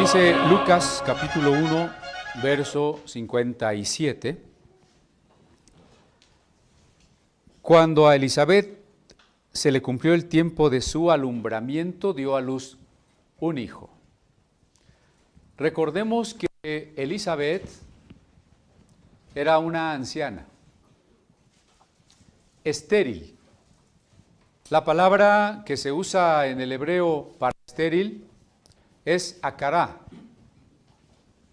Dice Lucas capítulo 1, verso 57. Cuando a Elizabeth se le cumplió el tiempo de su alumbramiento, dio a luz un hijo. Recordemos que Elizabeth era una anciana, estéril. La palabra que se usa en el hebreo para estéril es acará,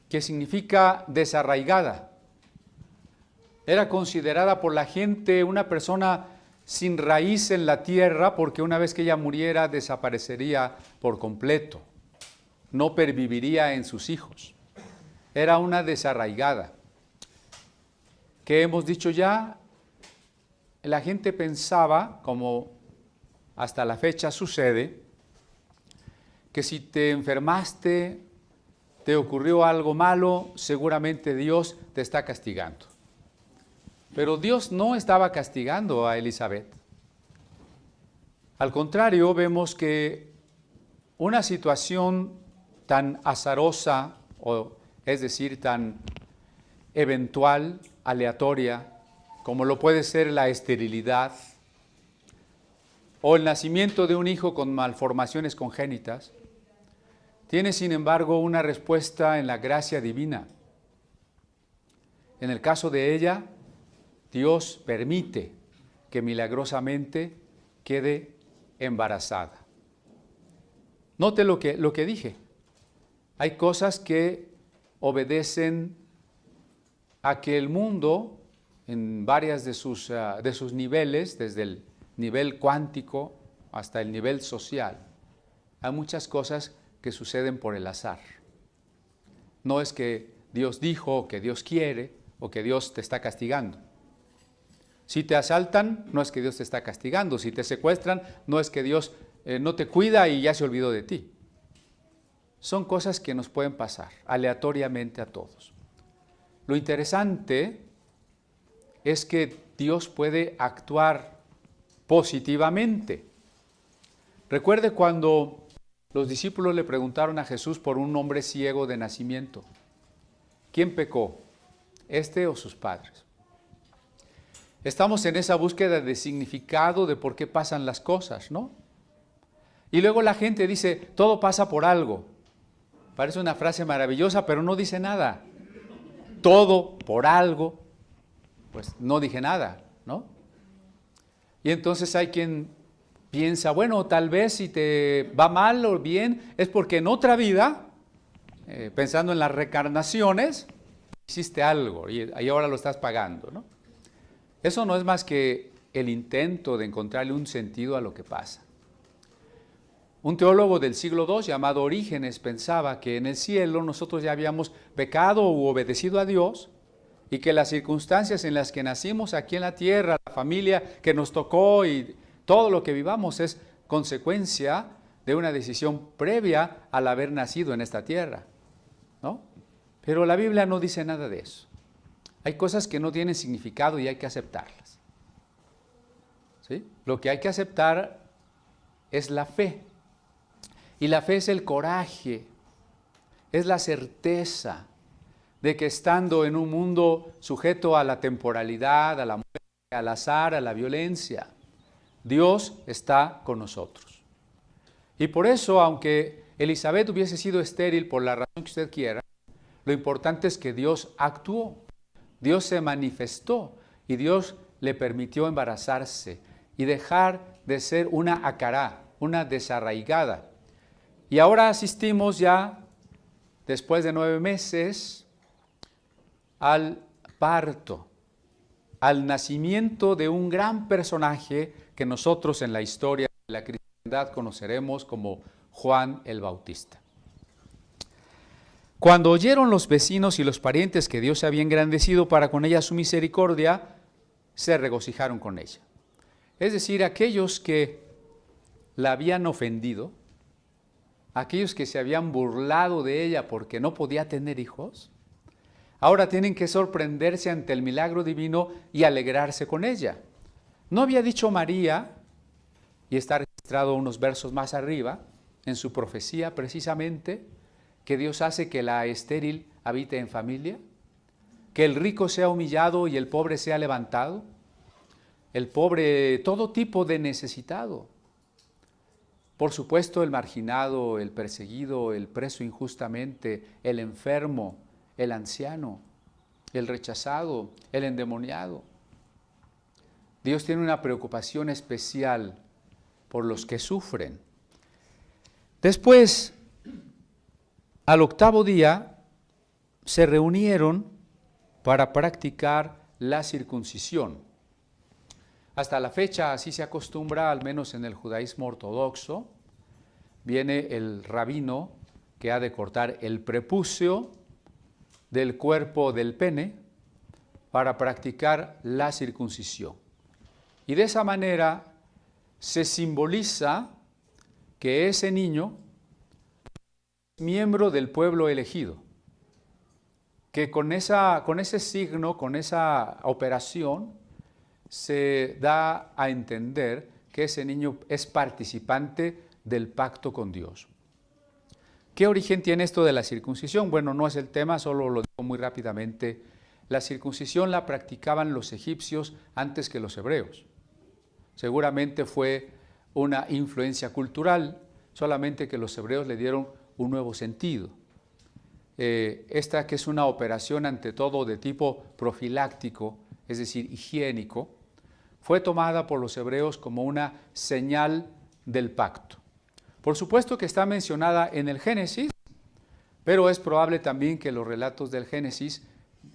que significa desarraigada. Era considerada por la gente una persona sin raíz en la tierra, porque una vez que ella muriera desaparecería por completo, no perviviría en sus hijos. Era una desarraigada. ¿Qué hemos dicho ya? La gente pensaba, como hasta la fecha sucede, que si te enfermaste, te ocurrió algo malo, seguramente Dios te está castigando. Pero Dios no estaba castigando a Elizabeth. Al contrario, vemos que una situación tan azarosa, es decir, tan eventual, aleatoria, como lo puede ser la esterilidad o el nacimiento de un hijo con malformaciones congénitas, tiene sin embargo una respuesta en la gracia divina. En el caso de ella, Dios permite que milagrosamente quede embarazada. Note lo que dije. Hay cosas que obedecen a que el mundo, en varias de sus niveles, desde el nivel cuántico hasta el nivel social, hay muchas cosas que suceden por el azar. No es que Dios dijo, o que Dios quiere, o que Dios te está castigando. Si te asaltan, no es que Dios te está castigando. Si te secuestran, no es que Dios no te cuida y ya se olvidó de ti. Son cosas que nos pueden pasar aleatoriamente a todos. Lo interesante es que Dios puede actuar positivamente. Recuerde cuando los discípulos le preguntaron a Jesús por un hombre ciego de nacimiento. ¿Quién pecó? ¿Este o sus padres? Estamos en esa búsqueda de significado de por qué pasan las cosas, ¿no? Y luego la gente dice, todo pasa por algo. Parece una frase maravillosa, pero no dice nada. Todo por algo, pues no dije nada, ¿no? Y entonces hay quien piensa, bueno, tal vez si te va mal o bien, es porque en otra vida, pensando en las reencarnaciones, hiciste algo y ahora lo estás pagando, ¿no? Eso no es más que el intento de encontrarle un sentido a lo que pasa. Un teólogo del siglo II llamado Orígenes pensaba que en el cielo nosotros ya habíamos pecado u obedecido a Dios y que las circunstancias en las que nacimos aquí en la tierra, la familia que nos tocó y todo lo que vivamos es consecuencia de una decisión previa al haber nacido en esta tierra, ¿no? Pero la Biblia no dice nada de eso. Hay cosas que no tienen significado y hay que aceptarlas, ¿sí? Lo que hay que aceptar es la fe. Y la fe es el coraje, es la certeza de que estando en un mundo sujeto a la temporalidad, a la muerte, al azar, a la violencia, Dios está con nosotros. Y por eso, aunque Elizabeth hubiese sido estéril por la razón que usted quiera, lo importante es que Dios actuó, Dios se manifestó y Dios le permitió embarazarse y dejar de ser una acará, una desarraigada. Y ahora asistimos ya, después de 9 meses, al parto, al nacimiento de un gran personaje que nosotros en la historia de la cristiandad conoceremos como Juan el Bautista. Cuando oyeron los vecinos y los parientes que Dios había engrandecido para con ella su misericordia, se regocijaron con ella. Es decir, aquellos que la habían ofendido, aquellos que se habían burlado de ella porque no podía tener hijos, ahora tienen que sorprenderse ante el milagro divino y alegrarse con ella. ¿No había dicho María, y está registrado unos versos más arriba, en su profecía precisamente, que Dios hace que la estéril habite en familia, que el rico sea humillado y el pobre sea levantado, el pobre, todo tipo de necesitado. Por supuesto, el marginado, el perseguido, el preso injustamente, el enfermo, el anciano, el rechazado, el endemoniado. Dios tiene una preocupación especial por los que sufren. Después, al octavo día, se reunieron para practicar la circuncisión. Hasta la fecha así se acostumbra, al menos en el judaísmo ortodoxo. Viene el rabino que ha de cortar el prepucio del cuerpo del pene para practicar la circuncisión. Y de esa manera se simboliza que ese niño es miembro del pueblo elegido, que con ese signo, con esa operación, se da a entender que ese niño es participante del pacto con Dios. ¿Qué origen tiene esto de la circuncisión? Bueno, no es el tema, solo lo digo muy rápidamente. La circuncisión la practicaban los egipcios antes que los hebreos. Seguramente fue una influencia cultural, solamente que los hebreos le dieron un nuevo sentido. Esta que es una operación ante todo de tipo profiláctico, es decir, higiénico, fue tomada por los hebreos como una señal del pacto. Por supuesto que está mencionada en el Génesis, pero es probable también que los relatos del Génesis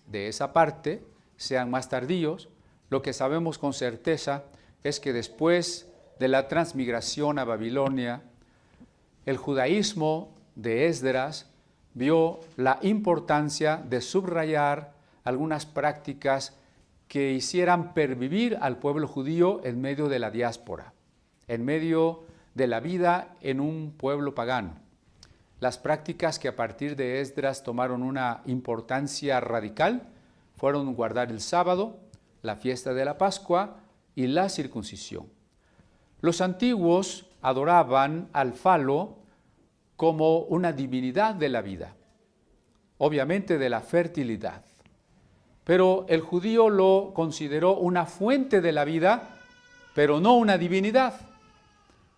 de esa parte sean más tardíos. Lo que sabemos con certeza es que después de la transmigración a Babilonia, el judaísmo de Esdras vio la importancia de subrayar algunas prácticas que hicieran pervivir al pueblo judío en medio de la diáspora, en medio de la vida en un pueblo pagano. Las prácticas que a partir de Esdras tomaron una importancia radical fueron guardar el sábado, la fiesta de la Pascua y la circuncisión. Los antiguos adoraban al falo como una divinidad de la vida, obviamente de la fertilidad. Pero el judío lo consideró una fuente de la vida, pero no una divinidad.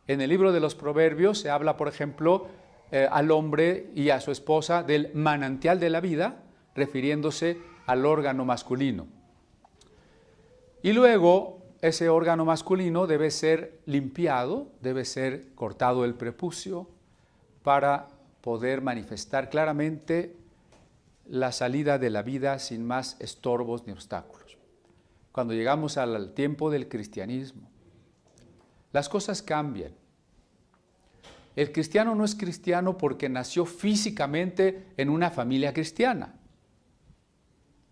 En el libro de los Proverbios se habla, por ejemplo, al hombre y a su esposa del manantial de la vida, refiriéndose al órgano masculino. Y luego ese órgano masculino debe ser limpiado, debe ser cortado el prepucio para poder manifestar claramente la salida de la vida sin más estorbos ni obstáculos. Cuando llegamos al tiempo del cristianismo, las cosas cambian. El cristiano no es cristiano porque nació físicamente en una familia cristiana.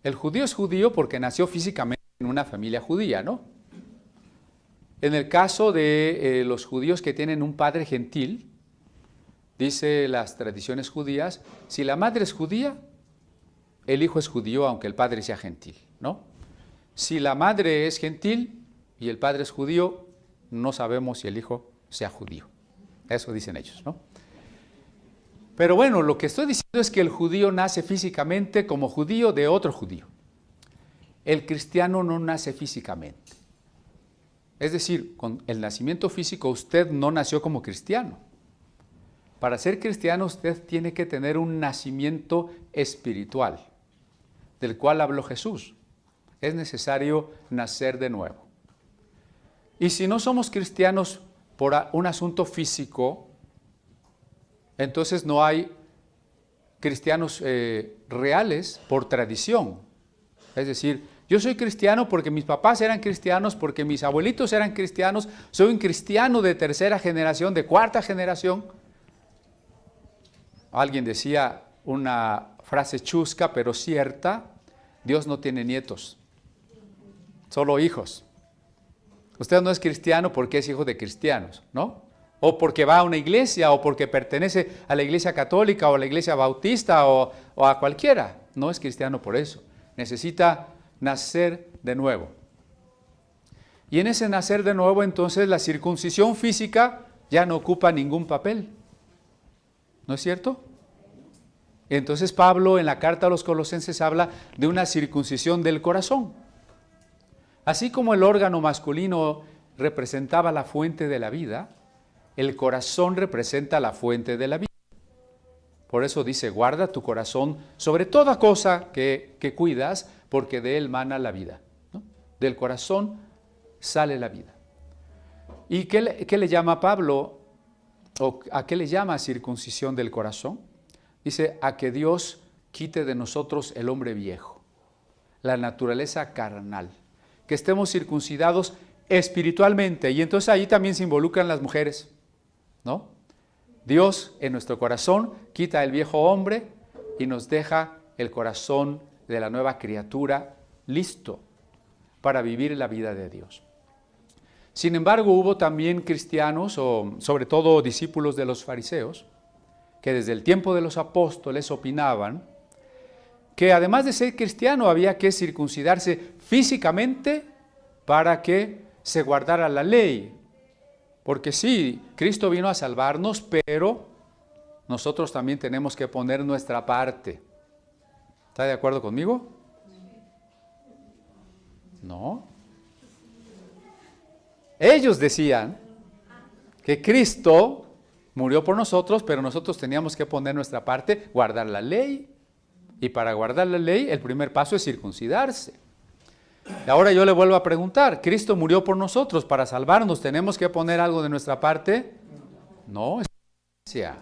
El judío es judío porque nació físicamente en una familia judía, ¿no? En el caso de los judíos que tienen un padre gentil, dice las tradiciones judías, si la madre es judía, el hijo es judío aunque el padre sea gentil, ¿no? Si la madre es gentil y el padre es judío, no sabemos si el hijo sea judío. Eso dicen ellos, ¿no? Pero bueno, lo que estoy diciendo es que el judío nace físicamente como judío de otro judío. El cristiano no nace físicamente. Es decir, con el nacimiento físico usted no nació como cristiano. Para ser cristiano usted tiene que tener un nacimiento espiritual, del cual habló Jesús. Es necesario nacer de nuevo. Y si no somos cristianos por un asunto físico, entonces no hay cristianos reales por tradición. Es decir, yo soy cristiano porque mis papás eran cristianos, porque mis abuelitos eran cristianos, soy un cristiano de tercera generación, de cuarta generación. Alguien decía una frase chusca pero cierta: Dios no tiene nietos, solo hijos. Usted no es cristiano porque es hijo de cristianos, ¿no? O porque va a una iglesia, o porque pertenece a la iglesia católica, o a la iglesia bautista, o a cualquiera. No es cristiano por eso. Necesita nacer de nuevo. Y en ese nacer de nuevo, entonces, la circuncisión física ya no ocupa ningún papel. ¿No es cierto? Entonces Pablo en la carta a los Colosenses habla de una circuncisión del corazón. Así como el órgano masculino representaba la fuente de la vida, el corazón representa la fuente de la vida. Por eso dice, guarda tu corazón sobre toda cosa que cuidas, porque de él mana la vida, ¿no? Del corazón sale la vida. ¿Y qué le llama Pablo? ¿O a qué le llama circuncisión del corazón? Dice, a que Dios quite de nosotros el hombre viejo, la naturaleza carnal, que estemos circuncidados espiritualmente. Y entonces ahí también se involucran las mujeres, ¿no? Dios en nuestro corazón quita el viejo hombre y nos deja el corazón de la nueva criatura listo para vivir la vida de Dios. Sin embargo, hubo también cristianos, o sobre todo discípulos de los fariseos, que desde el tiempo de los apóstoles opinaban que además de ser cristiano había que circuncidarse físicamente para que se guardara la ley. Porque sí, Cristo vino a salvarnos, pero nosotros también tenemos que poner nuestra parte. ¿Está de acuerdo conmigo? No. Ellos decían que Cristo murió por nosotros, pero nosotros teníamos que poner nuestra parte, guardar la ley. Y para guardar la ley, el primer paso es circuncidarse. Y ahora yo le vuelvo a preguntar, ¿Cristo murió por nosotros para salvarnos? ¿Tenemos que poner algo de nuestra parte? No, es gracia.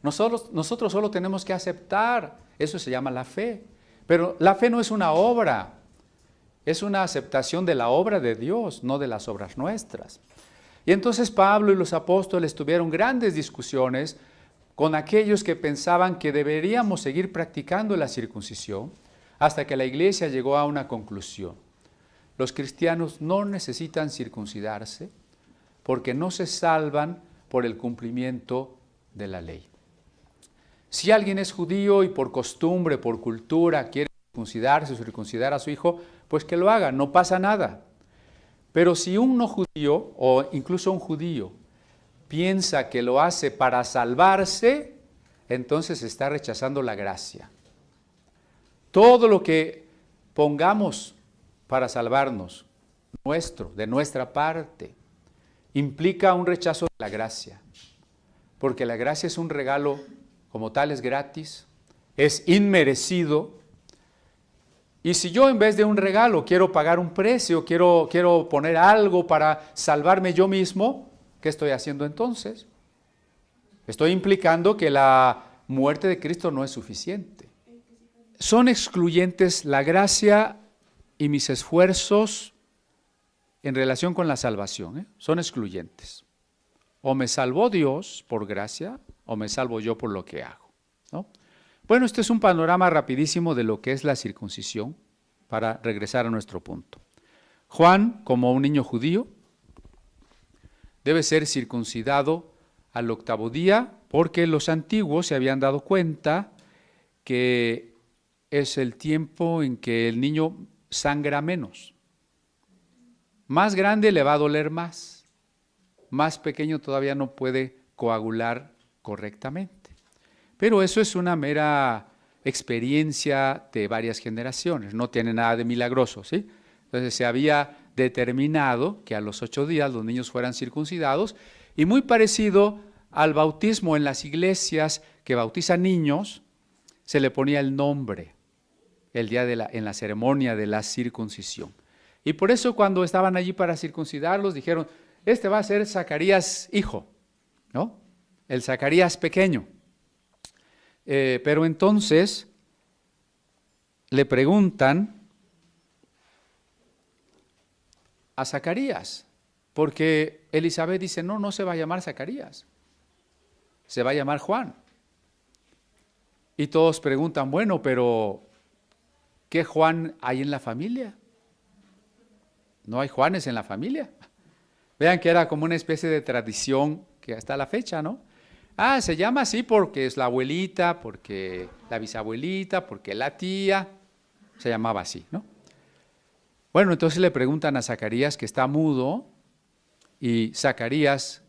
Nosotros solo tenemos que aceptar. Eso se llama la fe. Pero la fe no es una obra. Es una aceptación de la obra de Dios, no de las obras nuestras. Y entonces Pablo y los apóstoles tuvieron grandes discusiones con aquellos que pensaban que deberíamos seguir practicando la circuncisión hasta que la iglesia llegó a una conclusión. Los cristianos no necesitan circuncidarse porque no se salvan por el cumplimiento de la ley. Si alguien es judío y por costumbre, por cultura, quiere circuncidarse o circuncidar a su hijo, pues que lo haga, no pasa nada. Pero si un no judío o incluso un judío piensa que lo hace para salvarse, entonces está rechazando la gracia. Todo lo que pongamos para salvarnos, de nuestra parte, implica un rechazo de la gracia. Porque la gracia es un regalo, como tal es gratis, es inmerecido. Y si yo en vez de un regalo quiero pagar un precio, quiero poner algo para salvarme yo mismo, ¿qué estoy haciendo entonces? Estoy implicando que la muerte de Cristo no es suficiente. Son excluyentes la gracia y mis esfuerzos en relación con la salvación, son excluyentes. O me salvó Dios por gracia, o me salvo yo por lo que hago, ¿no? Bueno, este es un panorama rapidísimo de lo que es la circuncisión, para regresar a nuestro punto. Juan, como un niño judío, debe ser circuncidado al 8º día, porque los antiguos se habían dado cuenta que es el tiempo en que el niño sangra menos. Más grande le va a doler más. Más pequeño todavía no puede coagular correctamente. Pero eso es una mera experiencia de varias generaciones, no tiene nada de milagroso, ¿sí? Entonces se había determinado que a los 8 días los niños fueran circuncidados, y muy parecido al bautismo en las iglesias que bautizan niños, se le ponía el nombre el día en la ceremonia de la circuncisión. Y por eso cuando estaban allí para circuncidarlos dijeron, este va a ser Zacarías hijo, ¿no? El Zacarías pequeño. Pero entonces le preguntan a Zacarías, porque Elizabeth dice, no se va a llamar Zacarías, se va a llamar Juan. Y todos preguntan, bueno, pero ¿qué Juan hay en la familia? No hay Juanes en la familia. Vean que era como una especie de tradición que hasta la fecha, ¿no? Se llama así porque es la abuelita, porque la bisabuelita, porque la tía, se llamaba así, ¿no? Bueno, entonces le preguntan a Zacarías, que está mudo, y Zacarías,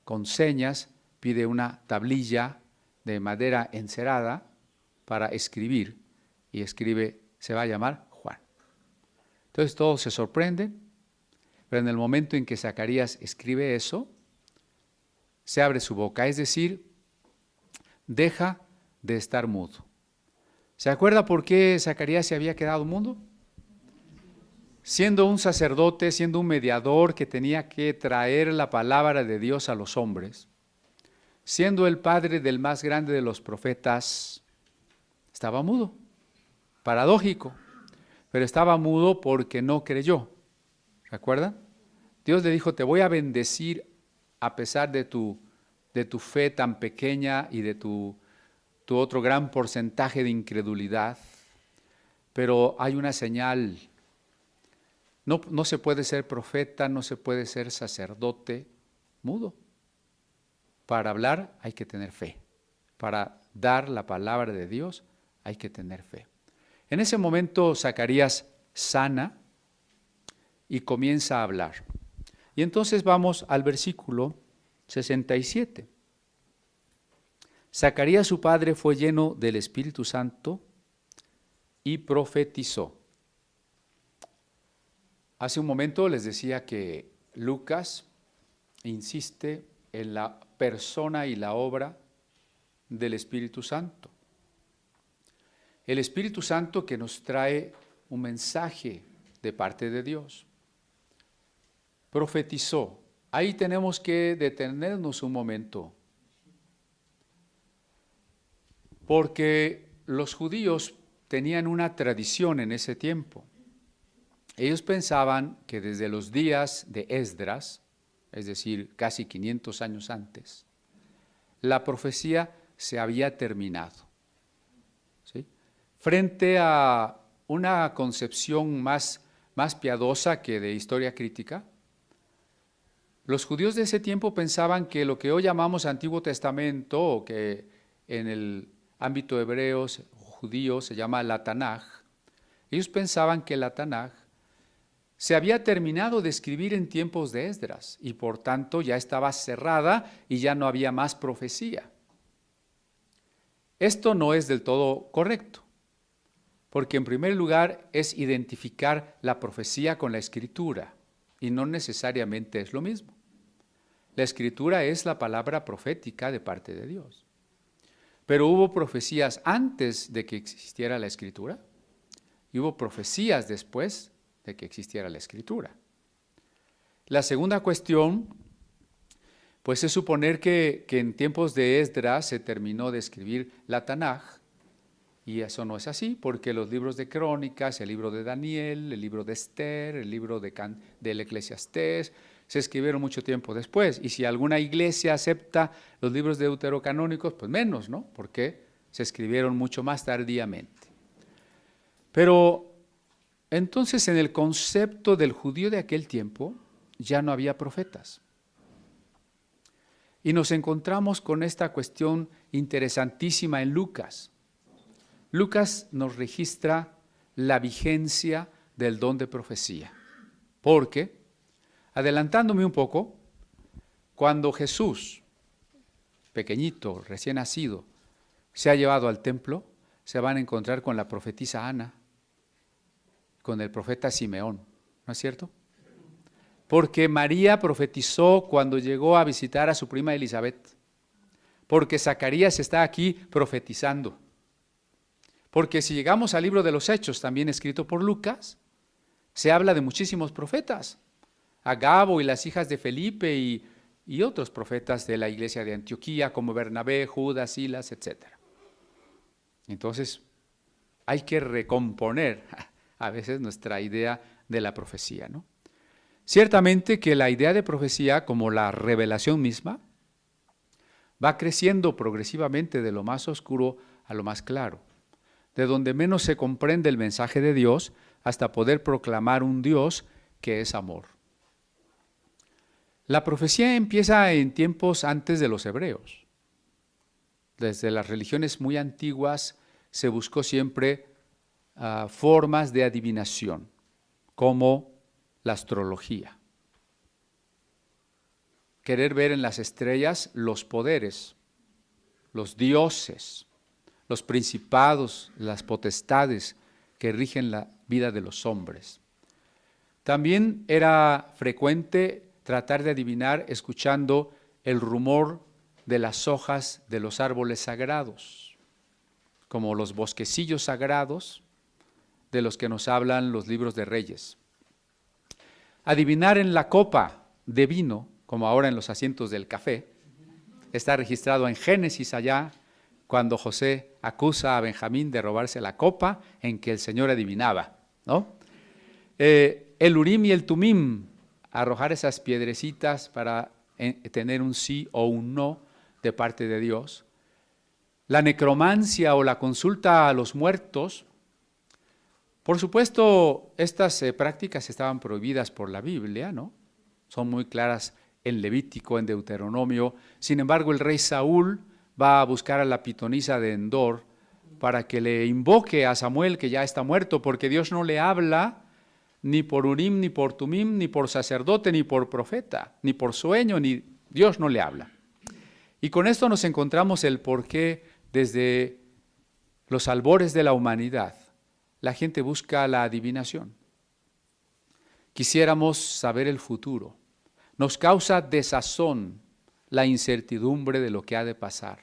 con señas, pide una tablilla de madera encerada para escribir, y escribe, se va a llamar Juan. Entonces todos se sorprenden, pero en el momento en que Zacarías escribe eso, se abre su boca, es decir, deja de estar mudo. ¿Se acuerda por qué Zacarías se había quedado mudo? Siendo un sacerdote, siendo un mediador que tenía que traer la palabra de Dios a los hombres, siendo el padre del más grande de los profetas, estaba mudo. Paradójico, pero estaba mudo porque no creyó. ¿Se acuerdan? Dios le dijo, te voy a bendecir a pesar de tu fe tan pequeña y de tu otro gran porcentaje de incredulidad, pero hay una señal. No se puede ser profeta, no se puede ser sacerdote mudo. Para hablar hay que tener fe. Para dar la palabra de Dios hay que tener fe. En ese momento Zacarías sana y comienza a hablar. Y entonces vamos al versículo 67. Zacarías su padre fue lleno del Espíritu Santo y profetizó. Hace un momento les decía que Lucas insiste en la persona y la obra del Espíritu Santo. El Espíritu Santo que nos trae un mensaje de parte de Dios. Profetizó. Ahí tenemos que detenernos un momento. Porque los judíos tenían una tradición en ese tiempo. Ellos pensaban que desde los días de Esdras, es decir, casi 500 años antes, la profecía se había terminado. ¿Sí? Frente a una concepción más piadosa que de historia crítica, los judíos de ese tiempo pensaban que lo que hoy llamamos Antiguo Testamento, o que en el ámbito hebreo judío se llama la Tanaj, ellos pensaban que la Tanaj se había terminado de escribir en tiempos de Esdras y por tanto ya estaba cerrada y ya no había más profecía. Esto no es del todo correcto, porque en primer lugar es identificar la profecía con la escritura y no necesariamente es lo mismo. La escritura es la palabra profética de parte de Dios. Pero hubo profecías antes de que existiera la escritura y hubo profecías después de que existiera la escritura. La segunda cuestión, pues es suponer que en tiempos de Esdras se terminó de escribir la Tanaj, y eso no es así, porque los libros de Crónicas, el libro de Daniel, el libro de Esther, el libro del Eclesiastés, se escribieron mucho tiempo después, y si alguna iglesia acepta los libros deuterocanónicos, pues menos, ¿no? Porque se escribieron mucho más tardíamente. Pero entonces en el concepto del judío de aquel tiempo ya no había profetas. Y nos encontramos con esta cuestión interesantísima en Lucas. Lucas nos registra la vigencia del don de profecía. Porque, adelantándome un poco, cuando Jesús, pequeñito, recién nacido, se ha llevado al templo, se van a encontrar con la profetisa Ana, con el profeta Simeón, ¿no es cierto? Porque María profetizó cuando llegó a visitar a su prima Elizabeth, porque Zacarías está aquí profetizando, porque si llegamos al libro de los Hechos, también escrito por Lucas, se habla de muchísimos profetas, Agabo y las hijas de Felipe y otros profetas de la iglesia de Antioquía, como Bernabé, Judas, Silas, etc. Entonces, hay que recomponer a veces nuestra idea de la profecía, ¿no? Ciertamente que la idea de profecía, como la revelación misma, va creciendo progresivamente de lo más oscuro a lo más claro, de donde menos se comprende el mensaje de Dios hasta poder proclamar un Dios que es amor. La profecía empieza en tiempos antes de los hebreos. Desde las religiones muy antiguas se buscó siempre formas de adivinación, como la astrología. Querer ver en las estrellas los poderes, los dioses, los principados, las potestades que rigen la vida de los hombres. También era frecuente tratar de adivinar escuchando el rumor de las hojas de los árboles sagrados, como los bosquecillos sagrados de los que nos hablan los libros de Reyes. Adivinar en la copa de vino, como ahora en los asientos del café, está registrado en Génesis allá, cuando José acusa a Benjamín de robarse la copa en que el Señor adivinaba, ¿no? El Urim y el Tumim, arrojar esas piedrecitas para tener un sí o un no de parte de Dios. La necromancia o la consulta a los muertos. Por supuesto, estas prácticas estaban prohibidas por la Biblia, ¿no? Son muy claras en Levítico, en Deuteronomio. Sin embargo, el rey Saúl va a buscar a la pitonisa de Endor para que le invoque a Samuel, que ya está muerto, porque Dios no le habla ni por Urim, ni por Tumim, ni por sacerdote, ni por profeta, ni por sueño, ni Dios no le habla. Y con esto nos encontramos el por qué desde los albores de la humanidad la gente busca la adivinación. Quisiéramos saber el futuro. Nos causa desazón la incertidumbre de lo que ha de pasar.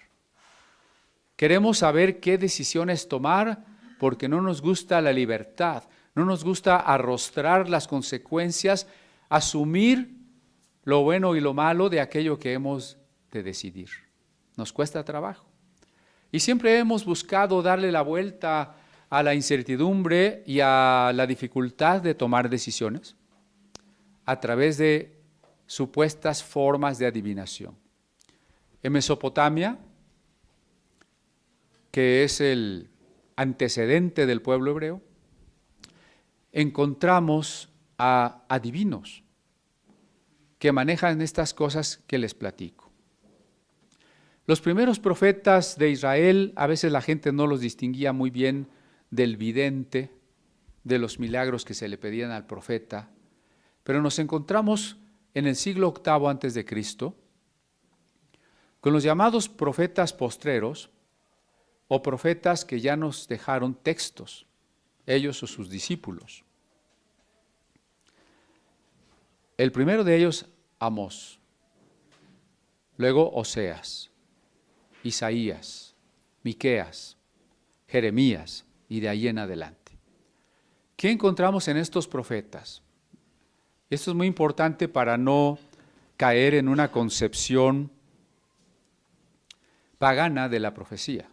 Queremos saber qué decisiones tomar porque no nos gusta la libertad, no nos gusta arrostrar las consecuencias, asumir lo bueno y lo malo de aquello que hemos de decidir. Nos cuesta trabajo. Y siempre hemos buscado darle la vuelta a la incertidumbre y a la dificultad de tomar decisiones a través de supuestas formas de adivinación. En Mesopotamia, que es el antecedente del pueblo hebreo, encontramos a adivinos que manejan estas cosas que les platico. Los primeros profetas de Israel, a veces la gente no los distinguía muy bien del vidente, de los milagros que se le pedían al profeta, pero nos encontramos en el siglo VIII antes de Cristo con los llamados profetas postreros o profetas que ya nos dejaron textos, ellos o sus discípulos. El primero de ellos, Amós, luego Oseas, Isaías, Miqueas, Jeremías y de ahí en adelante. ¿Qué encontramos en estos profetas? Esto es muy importante para no caer en una concepción pagana de la profecía.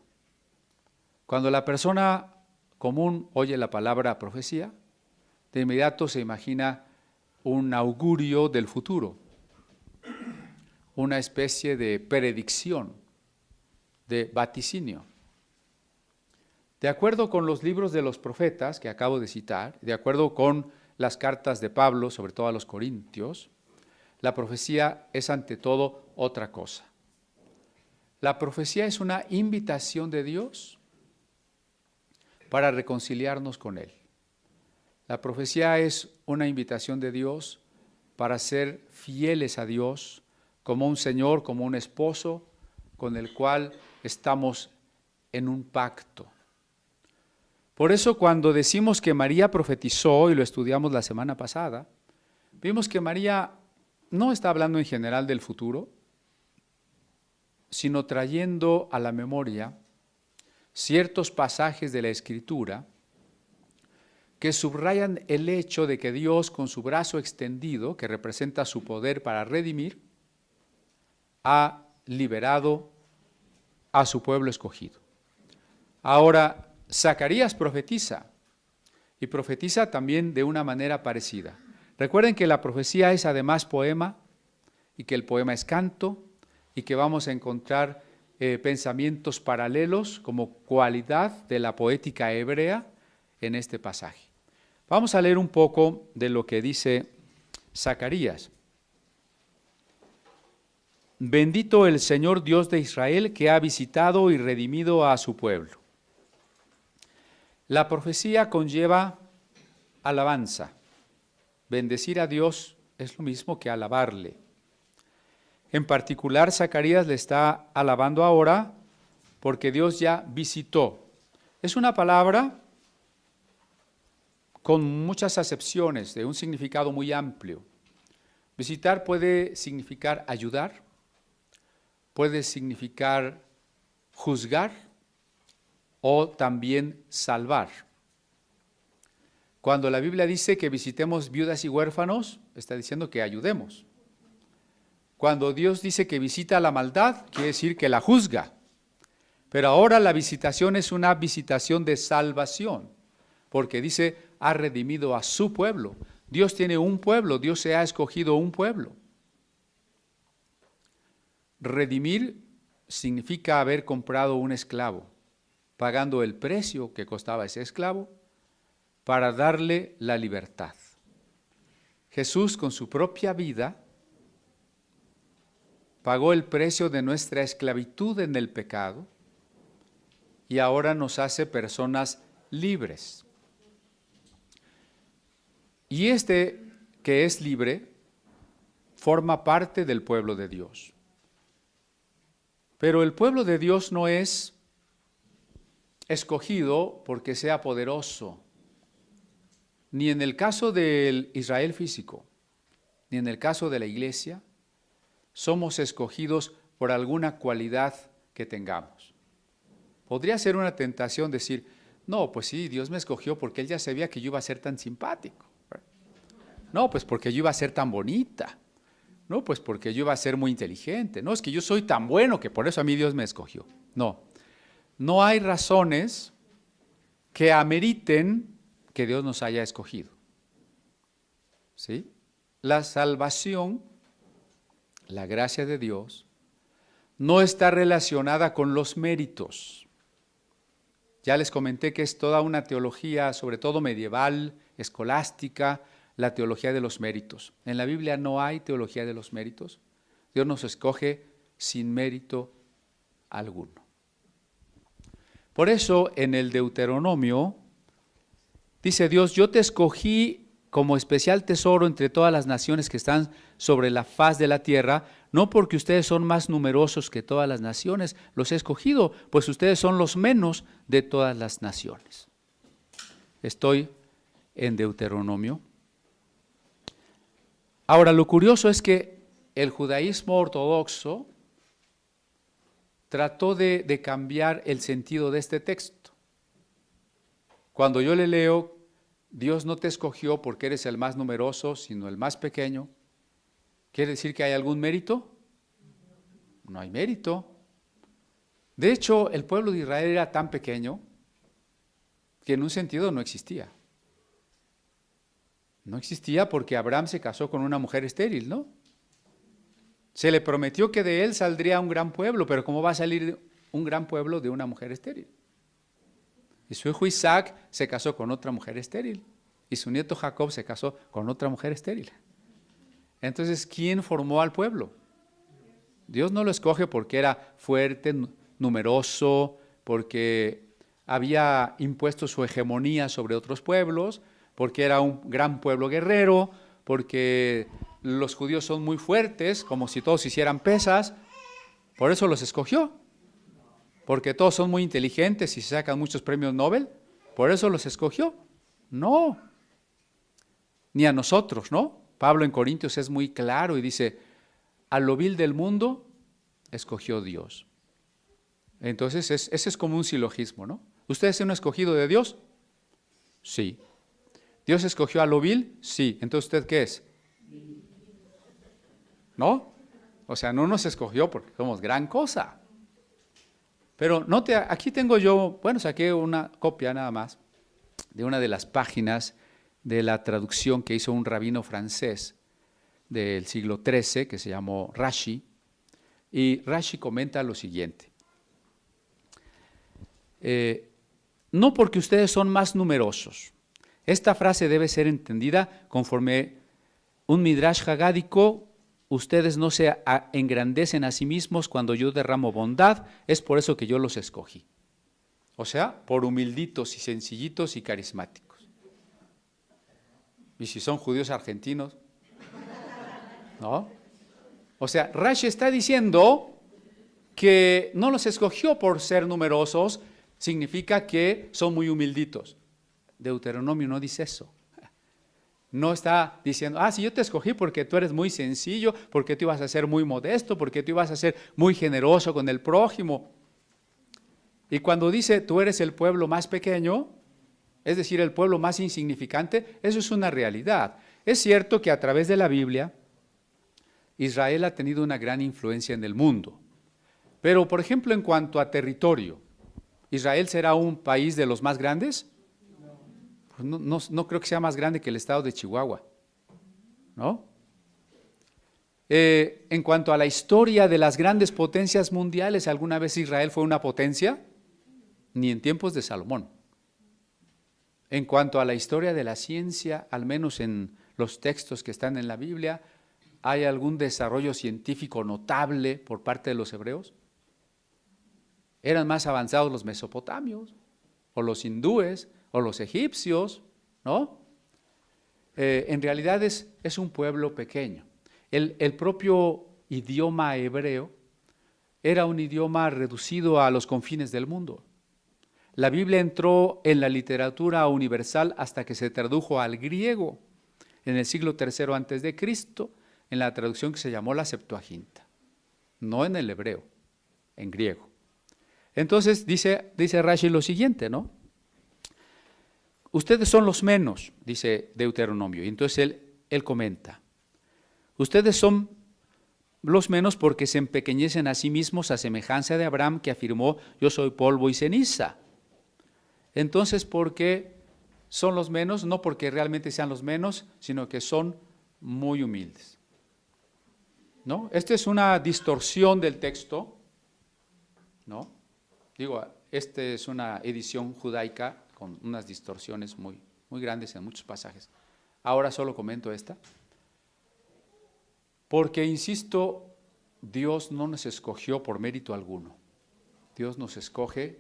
Cuando la persona común oye la palabra profecía, de inmediato se imagina un augurio del futuro, una especie de predicción, de vaticinio. De acuerdo con los libros de los profetas que acabo de citar, de acuerdo con las cartas de Pablo, sobre todo a los Corintios, la profecía es ante todo otra cosa. La profecía es una invitación de Dios para reconciliarnos con Él. La profecía es una invitación de Dios para ser fieles a Dios como un Señor, como un esposo con el cual estamos en un pacto. Por eso cuando decimos que María profetizó, y lo estudiamos la semana pasada, vimos que María no está hablando en general del futuro, sino trayendo a la memoria ciertos pasajes de la Escritura que subrayan el hecho de que Dios, con su brazo extendido, que representa su poder para redimir, ha liberado a su pueblo escogido. Ahora, Zacarías profetiza, y profetiza también de una manera parecida. Recuerden que la profecía es además poema, y que el poema es canto, y que vamos a encontrar pensamientos paralelos como cualidad de la poética hebrea en este pasaje. Vamos a leer un poco de lo que dice Zacarías. Bendito el Señor Dios de Israel, que ha visitado y redimido a su pueblo. La profecía conlleva alabanza. Bendecir a Dios es lo mismo que alabarle. En particular, Zacarías le está alabando ahora porque Dios ya visitó. Es una palabra con muchas acepciones, de un significado muy amplio. Visitar puede significar ayudar, puede significar juzgar o también salvar. Cuando la Biblia dice que visitemos viudas y huérfanos, está diciendo que ayudemos. Cuando Dios dice que visita la maldad, quiere decir que la juzga. Pero ahora la visitación es una visitación de salvación, porque dice, ha redimido a su pueblo. Dios tiene un pueblo, Dios se ha escogido un pueblo. Redimir significa haber comprado un esclavo, pagando el precio que costaba ese esclavo para darle la libertad. Jesús con su propia vida pagó el precio de nuestra esclavitud en el pecado y ahora nos hace personas libres. Y este que es libre forma parte del pueblo de Dios. Pero el pueblo de Dios no es escogido porque sea poderoso, ni en el caso del Israel físico, ni en el caso de la iglesia, somos escogidos por alguna cualidad que tengamos. Podría ser una tentación decir, no, pues sí, Dios me escogió porque Él ya sabía que yo iba a ser tan simpático. No, pues porque yo iba a ser tan bonita. No, pues porque yo iba a ser muy inteligente. No, es que yo soy tan bueno que por eso a mí Dios me escogió. No, no hay razones que ameriten que Dios nos haya escogido. ¿Sí? La salvación, la gracia de Dios, no está relacionada con los méritos. Ya les comenté que es toda una teología, sobre todo medieval, escolástica, la teología de los méritos. En la Biblia no hay teología de los méritos. Dios nos escoge sin mérito alguno. Por eso en el Deuteronomio dice Dios, yo te escogí como especial tesoro entre todas las naciones que están sobre la faz de la tierra, no porque ustedes son más numerosos que todas las naciones, los he escogido, pues ustedes son los menos de todas las naciones. Estoy en Deuteronomio. Ahora, lo curioso es que el judaísmo ortodoxo trató de cambiar el sentido de este texto. Cuando yo le leo, Dios no te escogió porque eres el más numeroso, sino el más pequeño, ¿quiere decir que hay algún mérito? No hay mérito. De hecho, el pueblo de Israel era tan pequeño que en un sentido no existía. No existía porque Abraham se casó con una mujer estéril, ¿no? Se le prometió que de él saldría un gran pueblo, pero ¿cómo va a salir un gran pueblo de una mujer estéril? Y su hijo Isaac se casó con otra mujer estéril. Y su nieto Jacob se casó con otra mujer estéril. Entonces, ¿quién formó al pueblo? Dios no lo escoge porque era fuerte, numeroso, porque había impuesto su hegemonía sobre otros pueblos, porque era un gran pueblo guerrero, porque los judíos son muy fuertes, como si todos hicieran pesas. Por eso los escogió. Porque todos son muy inteligentes y se sacan muchos premios Nobel, por eso los escogió. No, ni a nosotros, ¿no? Pablo en Corintios es muy claro y dice, a lo vil del mundo escogió Dios. Entonces ese es como un silogismo, ¿no? ¿Ustedes son un escogido de Dios? Sí. ¿Dios escogió a lo vil? Sí. Entonces, ¿usted qué es? ¿No? O sea, no nos escogió porque somos gran cosa. Pero note, aquí tengo yo, bueno, saqué una copia nada más de una de las páginas de la traducción que hizo un rabino francés del siglo XIII que se llamó Rashi, y Rashi comenta lo siguiente. No porque ustedes son más numerosos. Esta frase debe ser entendida conforme un midrash hagádico. Ustedes no se engrandecen a sí mismos cuando yo derramo bondad, es por eso que yo los escogí. O sea, por humilditos y sencillitos y carismáticos. Y si son judíos argentinos, ¿no? O sea, Rashi está diciendo que no los escogió por ser numerosos, significa que son muy humilditos. Deuteronomio no dice eso. No está diciendo, si yo te escogí porque tú eres muy sencillo, porque tú ibas a ser muy modesto, porque tú ibas a ser muy generoso con el prójimo. Y cuando dice, tú eres el pueblo más pequeño, es decir, el pueblo más insignificante, eso es una realidad. Es cierto que a través de la Biblia, Israel ha tenido una gran influencia en el mundo. Pero, por ejemplo, en cuanto a territorio, ¿Israel será un país de los más grandes? Pues no creo que sea más grande que el estado de Chihuahua, ¿no? En cuanto a la historia de las grandes potencias mundiales, ¿alguna vez Israel fue una potencia? Ni en tiempos de Salomón. En cuanto a la historia de la ciencia, al menos en los textos que están en la Biblia, ¿hay algún desarrollo científico notable por parte de los hebreos? Eran más avanzados los mesopotamios, o los hindúes, o los egipcios, ¿no? En realidad es un pueblo pequeño. El propio idioma hebreo era un idioma reducido a los confines del mundo. La Biblia entró en la literatura universal hasta que se tradujo al griego en el siglo III antes de Cristo, en la traducción que se llamó la Septuaginta, no en el hebreo, en griego. Entonces dice Rashi lo siguiente, ¿no? Ustedes son los menos, dice Deuteronomio, y entonces él comenta, ustedes son los menos porque se empequeñecen a sí mismos a semejanza de Abraham, que afirmó, yo soy polvo y ceniza. Entonces, ¿por qué son los menos? No porque realmente sean los menos, sino que son muy humildes, ¿no? Esta es una distorsión del texto, ¿no? Esta es una edición judaica con unas distorsiones muy grandes en muchos pasajes. Ahora solo comento esta. Porque, insisto, Dios no nos escogió por mérito alguno. Dios nos escoge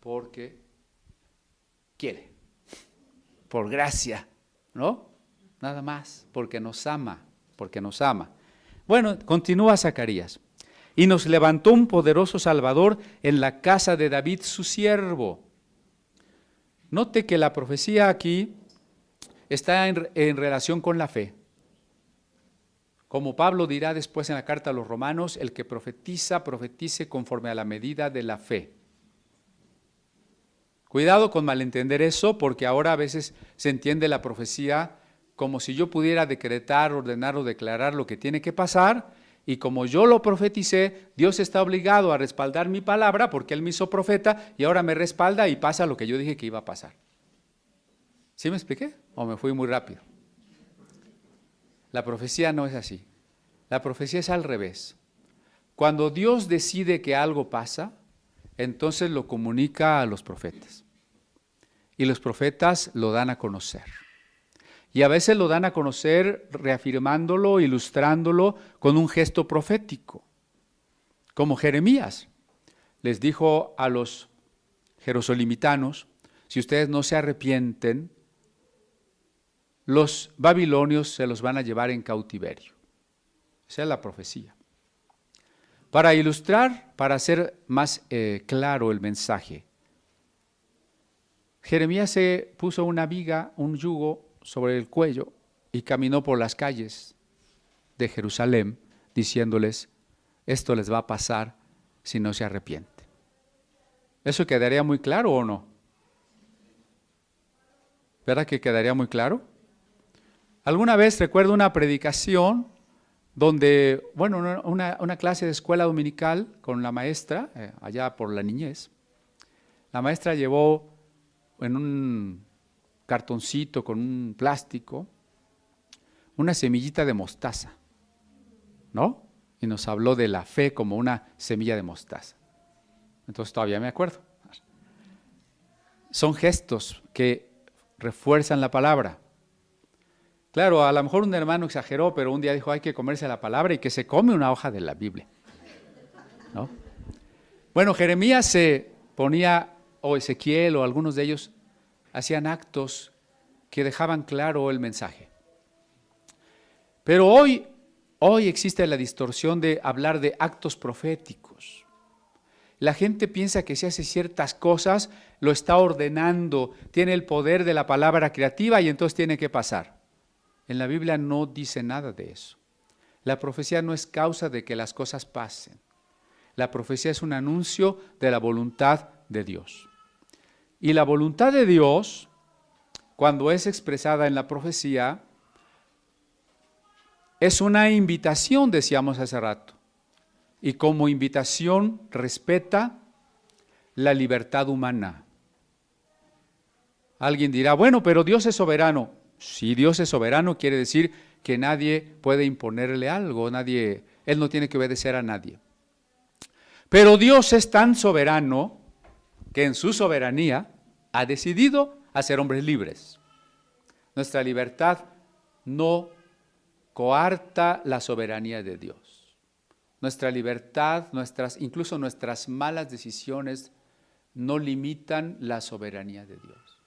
porque quiere, por gracia, ¿no? Nada más, porque nos ama. Bueno, continúa Zacarías. Y nos levantó un poderoso Salvador en la casa de David, su siervo. Note que la profecía aquí está en relación con la fe. Como Pablo dirá después en la carta a los Romanos, el que profetiza, profetice conforme a la medida de la fe. Cuidado con malentender eso, porque ahora a veces se entiende la profecía como si yo pudiera decretar, ordenar o declarar lo que tiene que pasar, y como yo lo profeticé, Dios está obligado a respaldar mi palabra porque Él me hizo profeta y ahora me respalda y pasa lo que yo dije que iba a pasar. ¿Sí me expliqué? ¿O me fui muy rápido? La profecía no es así. La profecía es al revés. Cuando Dios decide que algo pasa, entonces lo comunica a los profetas. Y los profetas lo dan a conocer. Y a veces lo dan a conocer reafirmándolo, ilustrándolo con un gesto profético. Como Jeremías les dijo a los jerosolimitanos, si ustedes no se arrepienten, los babilonios se los van a llevar en cautiverio. Esa es la profecía. Para ilustrar, para hacer más claro el mensaje, Jeremías se puso una viga, un yugo sobre el cuello y caminó por las calles de Jerusalén diciéndoles, esto les va a pasar si no se arrepienten. ¿Eso quedaría muy claro o no? ¿Verdad que quedaría muy claro? Alguna vez recuerdo una predicación donde, una clase de escuela dominical con la maestra, allá por la niñez. La maestra llevó en un cartoncito con un plástico una semillita de mostaza, ¿no? Y nos habló de la fe como una semilla de mostaza. Entonces todavía me acuerdo. Son gestos que refuerzan la palabra. Claro, a lo mejor un hermano exageró, pero un día dijo hay que comerse la palabra y que se come una hoja de la Biblia, ¿no? Bueno, Jeremías se ponía, o Ezequiel, o algunos de ellos hacían actos que dejaban claro el mensaje. Pero hoy Hoy existe la distorsión de hablar de actos proféticos. La gente piensa que si hace ciertas cosas, lo está ordenando, tiene el poder de la palabra creativa y entonces tiene que pasar. En la Biblia no dice nada de eso. La profecía no es causa de que las cosas pasen. La profecía es un anuncio de la voluntad de Dios. Y la voluntad de Dios, cuando es expresada en la profecía, es una invitación, decíamos hace rato. Y como invitación respeta la libertad humana. Alguien dirá, bueno, pero Dios es soberano. Si Dios es soberano, quiere decir que nadie puede imponerle algo, Él no tiene que obedecer a nadie. Pero Dios es tan soberano que en su soberanía ha decidido hacer hombres libres. Nuestra libertad no coarta la soberanía de Dios. Nuestra libertad, incluso nuestras malas decisiones no limitan la soberanía de Dios.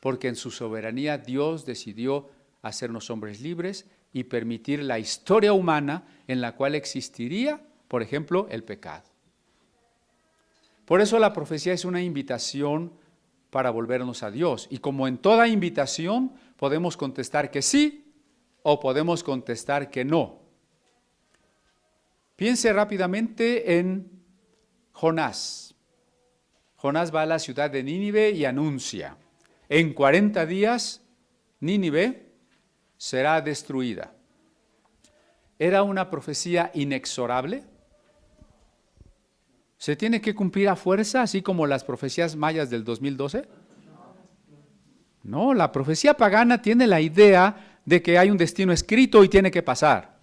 Porque en su soberanía Dios decidió hacernos hombres libres y permitir la historia humana en la cual existiría, por ejemplo, el pecado. Por eso la profecía es una invitación para volvernos a Dios. Y como en toda invitación, podemos contestar que sí o podemos contestar que no. Piense rápidamente en Jonás. Jonás va a la ciudad de Nínive y anuncia: en 40 días Nínive será destruida. ¿Era una profecía inexorable? ¿Se tiene que cumplir a fuerza, así como las profecías mayas del 2012? No, la profecía pagana tiene la idea de que hay un destino escrito y tiene que pasar.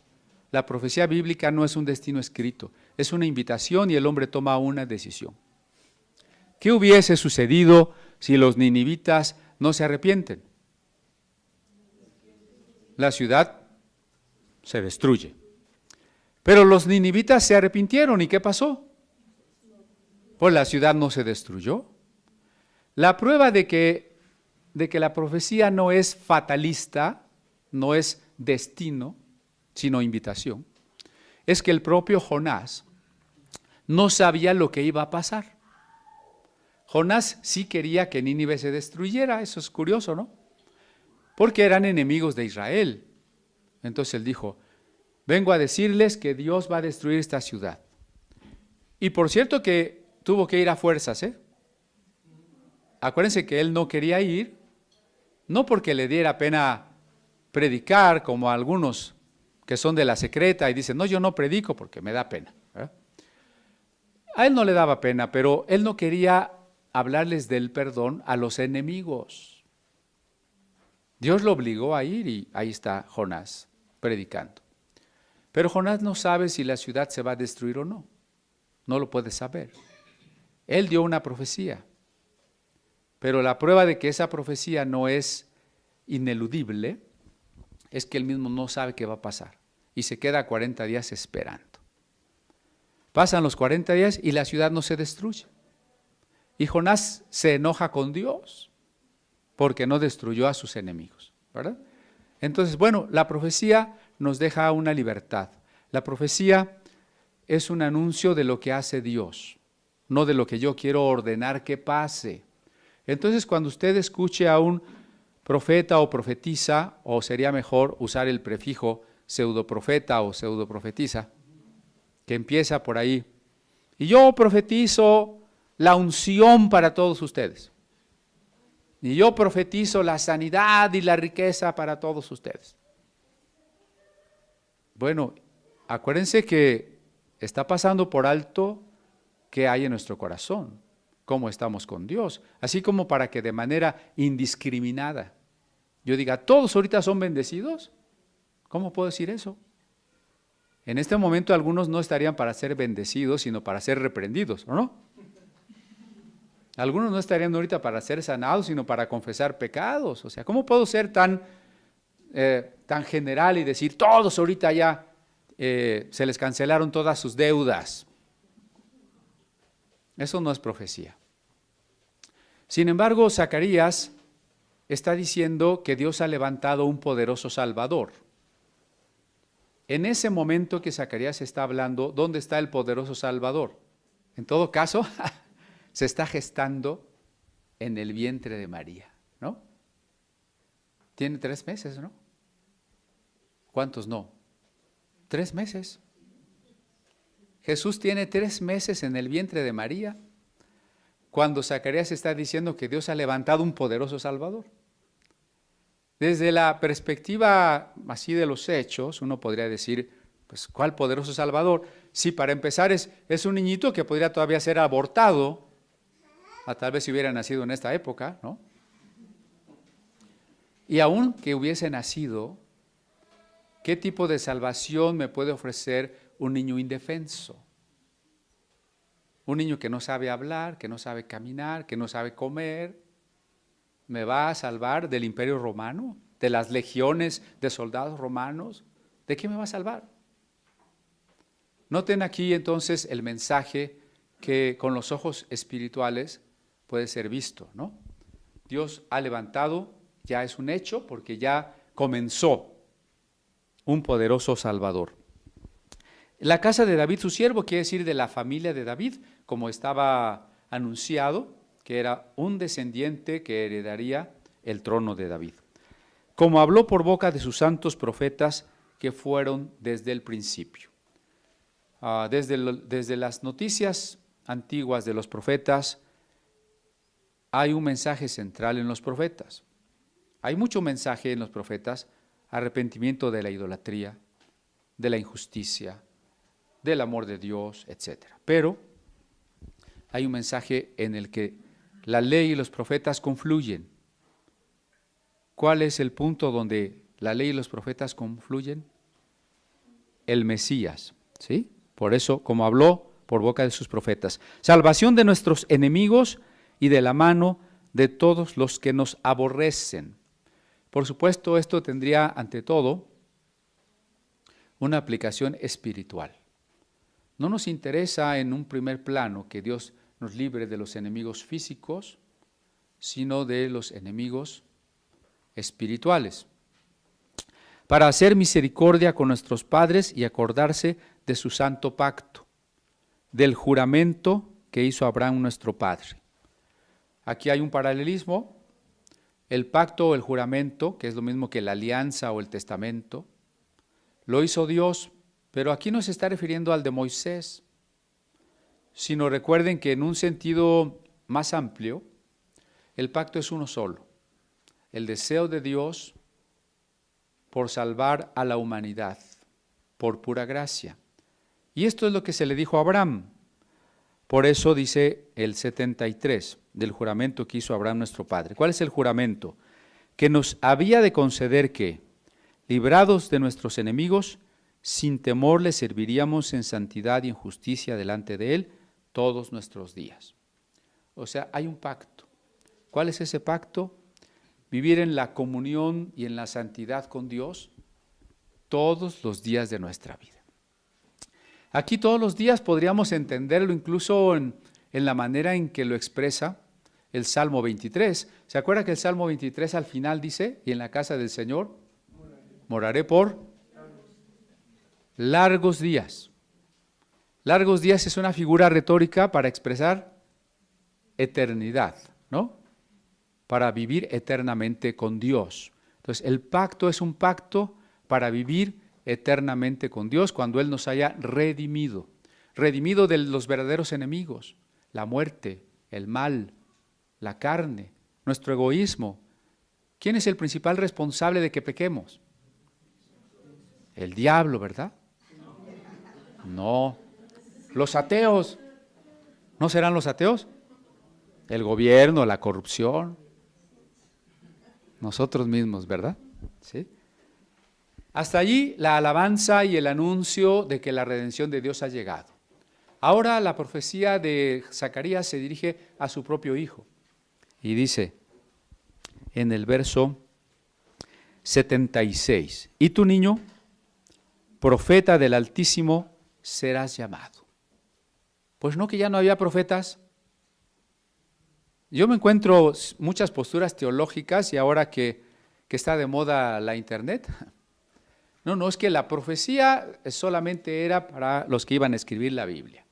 La profecía bíblica no es un destino escrito, es una invitación y el hombre toma una decisión. ¿Qué hubiese sucedido si los ninivitas no se arrepienten? La ciudad se destruye. Pero los ninivitas se arrepintieron, ¿y qué pasó? Pues la ciudad no se destruyó. La prueba de que la profecía no es fatalista, no es destino, sino invitación, es que el propio Jonás no sabía lo que iba a pasar. Jonás sí quería que Nínive se destruyera, eso es curioso, ¿no? Porque eran enemigos de Israel. Entonces él dijo: vengo a decirles que Dios va a destruir esta ciudad. Y por cierto que tuvo que ir a fuerzas, ¿eh? Acuérdense que él no quería ir, no porque le diera pena predicar, como algunos que son de la secreta y dicen, no, yo no predico porque me da pena, ¿verdad? A él no le daba pena, pero él no quería hablarles del perdón a los enemigos. Dios lo obligó a ir y ahí está Jonás predicando. Pero Jonás no sabe si la ciudad se va a destruir o no. No lo puede saber. Él dio una profecía, pero la prueba de que esa profecía no es ineludible es que él mismo no sabe qué va a pasar y se queda 40 días esperando. Pasan los 40 días y la ciudad no se destruye. Y Jonás se enoja con Dios porque no destruyó a sus enemigos, ¿verdad? Entonces, bueno, la profecía nos deja una libertad. La profecía es un anuncio de lo que hace Dios, no de lo que yo quiero ordenar que pase. Entonces, cuando usted escuche a un profeta o profetisa, o sería mejor usar el prefijo pseudoprofeta o pseudoprofetisa, que empieza por ahí, y yo profetizo la unción para todos ustedes, y yo profetizo la sanidad y la riqueza para todos ustedes. Bueno, acuérdense que está pasando por alto qué hay en nuestro corazón, cómo estamos con Dios, así como para que de manera indiscriminada yo diga, ¿todos ahorita son bendecidos? ¿Cómo puedo decir eso? En este momento algunos no estarían para ser bendecidos, sino para ser reprendidos, ¿o no? Algunos no estarían ahorita para ser sanados, sino para confesar pecados. O sea, ¿cómo puedo ser tan general y decir, todos ahorita ya se les cancelaron todas sus deudas? Eso no es profecía. Sin embargo, Zacarías está diciendo que Dios ha levantado un poderoso Salvador. En ese momento que Zacarías está hablando, ¿dónde está el poderoso Salvador? En todo caso, se está gestando en el vientre de María, ¿no? Tiene 3 meses, ¿no? ¿Cuántos no? 3 meses. Jesús tiene 3 meses en el vientre de María, cuando Zacarías está diciendo que Dios ha levantado un poderoso Salvador. Desde la perspectiva así de los hechos, uno podría decir, pues, ¿cuál poderoso Salvador? Sí, para empezar es un niñito que podría todavía ser abortado, tal vez si hubiera nacido en esta época, ¿no? Y aun que hubiese nacido, ¿qué tipo de salvación me puede ofrecer un niño indefenso? Un niño que no sabe hablar, que no sabe caminar, que no sabe comer. ¿Me va a salvar del Imperio Romano? ¿De las legiones de soldados romanos? ¿De qué me va a salvar? Noten aquí entonces el mensaje que con los ojos espirituales puede ser visto, ¿no? Dios ha levantado, ya es un hecho, porque ya comenzó un poderoso Salvador. La casa de David, su siervo, quiere decir de la familia de David, como estaba anunciado, que era un descendiente que heredaría el trono de David. Como habló por boca de sus santos profetas que fueron desde el principio. Desde las noticias antiguas de los profetas, hay un mensaje central en los profetas. Hay mucho mensaje en los profetas: arrepentimiento de la idolatría, de la injusticia, del amor de Dios, etc. Pero hay un mensaje en el que la ley y los profetas confluyen. ¿Cuál es el punto donde la ley y los profetas confluyen? El Mesías, ¿sí? Por eso, como habló por boca de sus profetas, salvación de nuestros enemigos y de la mano de todos los que nos aborrecen. Por supuesto, esto tendría ante todo una aplicación espiritual. No nos interesa en un primer plano que Dios nos libre de los enemigos físicos, sino de los enemigos espirituales, para hacer misericordia con nuestros padres y acordarse de su santo pacto, del juramento que hizo Abraham nuestro padre. Aquí hay un paralelismo: el pacto o el juramento, que es lo mismo que la alianza o el testamento, lo hizo Dios, pero aquí no se está refiriendo al de Moisés, sino recuerden que en un sentido más amplio, el pacto es uno solo: el deseo de Dios por salvar a la humanidad, por pura gracia. Y esto es lo que se le dijo a Abraham. Por eso dice el 73 del juramento que hizo Abraham nuestro padre. ¿Cuál es el juramento? Que nos había de conceder que, librados de nuestros enemigos, sin temor le serviríamos en santidad y en justicia delante de Él todos nuestros días. O sea, hay un pacto. ¿Cuál es ese pacto? Vivir en la comunión y en la santidad con Dios todos los días de nuestra vida. Aquí todos los días podríamos entenderlo incluso en la manera en que lo expresa el Salmo 23. ¿Se acuerda que el Salmo 23 al final dice: y en la casa del Señor moraré por largos días? Largos días es una figura retórica para expresar eternidad, ¿no? Para vivir eternamente con Dios. Entonces, el pacto es un pacto para vivir eternamente con Dios cuando Él nos haya redimido de los verdaderos enemigos: la muerte, el mal, la carne, nuestro egoísmo. ¿Quién es el principal responsable de que pequemos? El diablo, ¿verdad? No. Los ateos. ¿No serán los ateos? El gobierno, la corrupción. Nosotros mismos, ¿verdad? ¿Sí? Hasta allí la alabanza y el anuncio de que la redención de Dios ha llegado. Ahora la profecía de Zacarías se dirige a su propio hijo y dice en el verso 76: y tu niño, profeta del Altísimo, serás llamado. Pues no, que ya no había profetas. Yo me encuentro muchas posturas teológicas, y ahora que está de moda la internet, No, no, es que la profecía solamente era para los que iban a escribir la Biblia.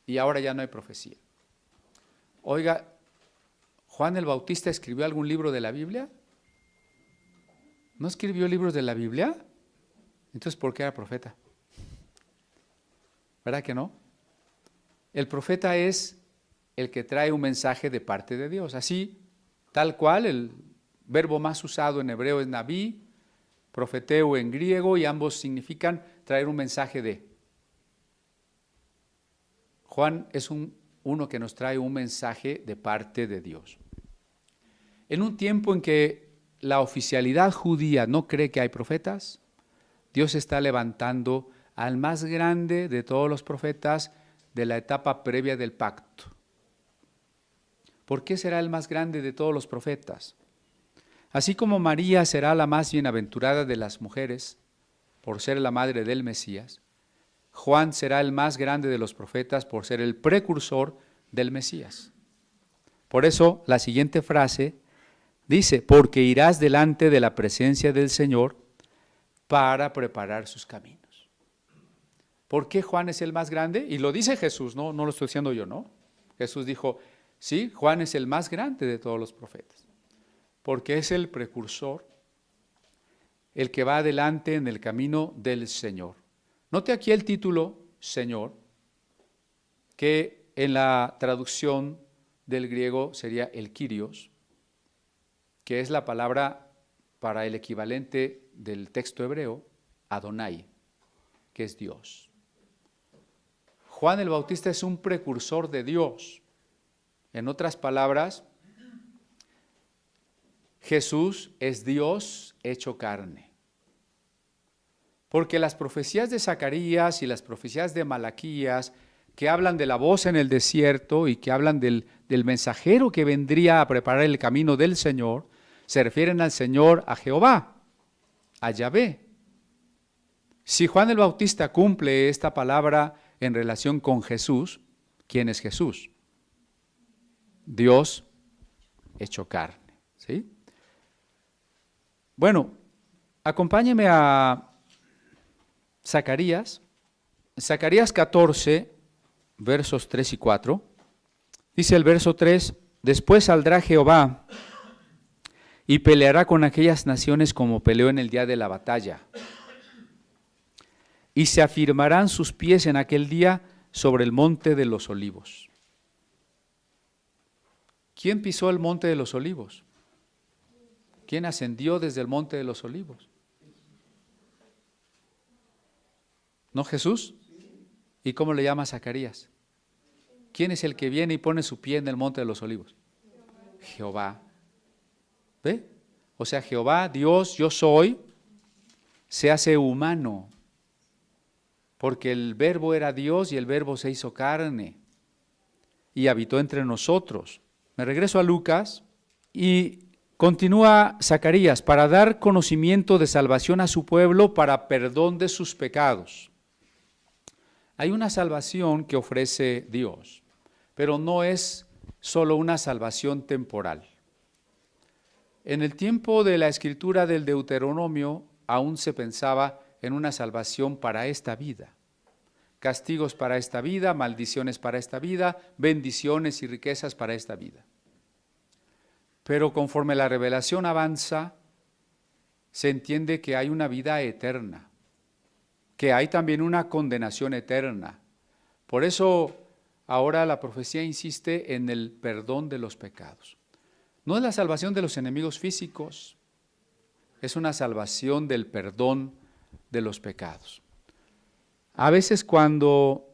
Y ahora ya no hay profecía. Oiga, ¿Juan el Bautista escribió algún libro de la Biblia? ¿No escribió libros de la Biblia? Entonces, ¿por qué era profeta? ¿Verdad que no? El profeta es el que trae un mensaje de parte de Dios. Así, tal cual, el verbo más usado en hebreo es nabí, profeteo en griego, y ambos significan traer un mensaje de. Juan es uno que nos trae un mensaje de parte de Dios. En un tiempo en que la oficialidad judía no cree que hay profetas, Dios está levantando al más grande de todos los profetas de la etapa previa del pacto. ¿Por qué será el más grande de todos los profetas? Así como María será la más bienaventurada de las mujeres, por ser la madre del Mesías, Juan será el más grande de los profetas por ser el precursor del Mesías. Por eso la siguiente frase dice, porque irás delante de la presencia del Señor para preparar sus caminos. ¿Por qué Juan es el más grande? Y lo dice Jesús, no lo estoy diciendo yo, ¿no? Jesús dijo, sí, Juan es el más grande de todos los profetas, porque es el precursor, el que va adelante en el camino del Señor. Note aquí el título, Señor, que en la traducción del griego sería el Kyrios, que es la palabra para el equivalente del texto hebreo, Adonai, que es Dios. Juan el Bautista es un precursor de Dios. En otras palabras, Jesús es Dios hecho carne. Porque las profecías de Zacarías y las profecías de Malaquías, que hablan de la voz en el desierto y que hablan del mensajero que vendría a preparar el camino del Señor, se refieren al Señor, a Jehová, a Yahvé. Si Juan el Bautista cumple esta palabra en relación con Jesús, ¿quién es Jesús? Dios hecho carne, ¿sí? Bueno, acompáñeme a Zacarías 14, versos 3 y 4. Dice el verso 3, después saldrá Jehová y peleará con aquellas naciones como peleó en el día de la batalla. Y se afirmarán sus pies en aquel día sobre el monte de los olivos. ¿Quién pisó el monte de los olivos? ¿Quién ascendió desde el monte de los olivos? ¿No Jesús? ¿Y cómo le llama Zacarías? ¿Quién es el que viene y pone su pie en el monte de los olivos? Jehová. ¿Ve? O sea, Jehová, Dios, yo soy, se hace humano. Porque el verbo era Dios y el verbo se hizo carne y habitó entre nosotros. Me regreso a Lucas y continúa Zacarías, para dar conocimiento de salvación a su pueblo para perdón de sus pecados. Hay una salvación que ofrece Dios, pero no es solo una salvación temporal. En el tiempo de la escritura del Deuteronomio aún se pensaba en una salvación para esta vida. Castigos para esta vida, maldiciones para esta vida, bendiciones y riquezas para esta vida. Pero conforme la revelación avanza, se entiende que hay una vida eterna, que hay también una condenación eterna. Por eso ahora la profecía insiste en el perdón de los pecados. No es la salvación de los enemigos físicos, es una salvación del perdón de los pecados. A veces cuando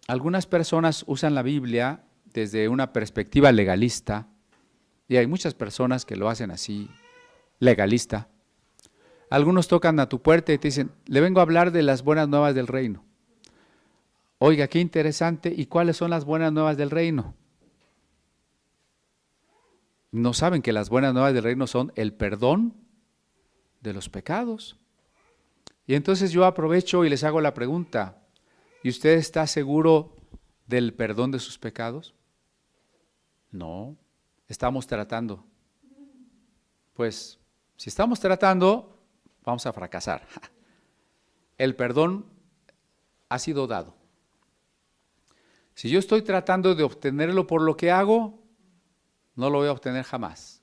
algunas personas usan la Biblia desde una perspectiva legalista, y hay muchas personas que lo hacen así, legalista, algunos tocan a tu puerta y te dicen, le vengo a hablar de las buenas nuevas del reino. Oiga, qué interesante, ¿y cuáles son las buenas nuevas del reino? No saben que las buenas nuevas del reino son el perdón de los pecados. Y entonces yo aprovecho y les hago la pregunta, ¿y usted está seguro del perdón de sus pecados? No, estamos tratando. Pues, si estamos tratando, vamos a fracasar. El perdón ha sido dado. Si yo estoy tratando de obtenerlo por lo que hago, no lo voy a obtener jamás.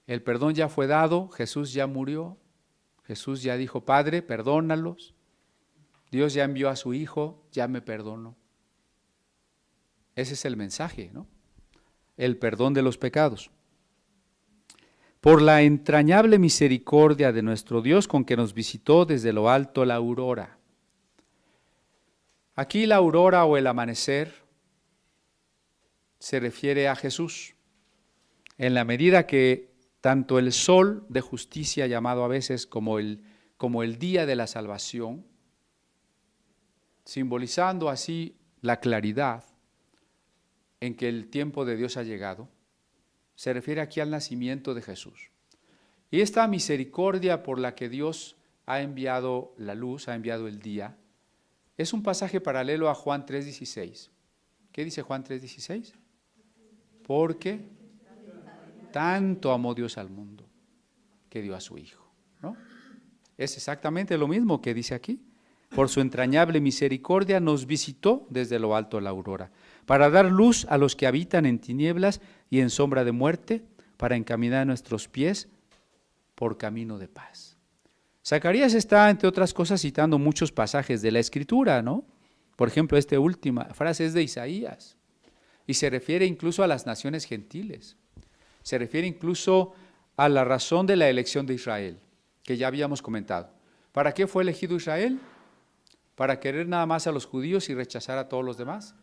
El perdón ya fue dado, Jesús ya murió, Jesús ya dijo, Padre, perdónalos. Dios ya envió a su Hijo, ya me perdonó. Ese es el mensaje, ¿no? El perdón de los pecados. Por la entrañable misericordia de nuestro Dios con que nos visitó desde lo alto la aurora. Aquí la aurora o el amanecer se refiere a Jesús, en la medida que tanto el sol de justicia, llamado a veces como el día de la salvación, simbolizando así la claridad en que el tiempo de Dios ha llegado, se refiere aquí al nacimiento de Jesús. Y esta misericordia por la que Dios ha enviado la luz, ha enviado el día, es un pasaje paralelo a Juan 3:16. ¿Qué dice Juan 3:16? Porque tanto amó Dios al mundo que dio a su Hijo, ¿no? Es exactamente lo mismo que dice aquí. Por su entrañable misericordia nos visitó desde lo alto la aurora, para dar luz a los que habitan en tinieblas y en sombra de muerte, para encaminar nuestros pies por camino de paz. Zacarías está, entre otras cosas, citando muchos pasajes de la Escritura, ¿no? Por ejemplo, esta última frase es de Isaías, y se refiere incluso a las naciones gentiles. Se refiere incluso a la razón de la elección de Israel, que ya habíamos comentado. ¿Para qué fue elegido Israel? ¿Para querer nada más a los judíos y rechazar a todos los demás?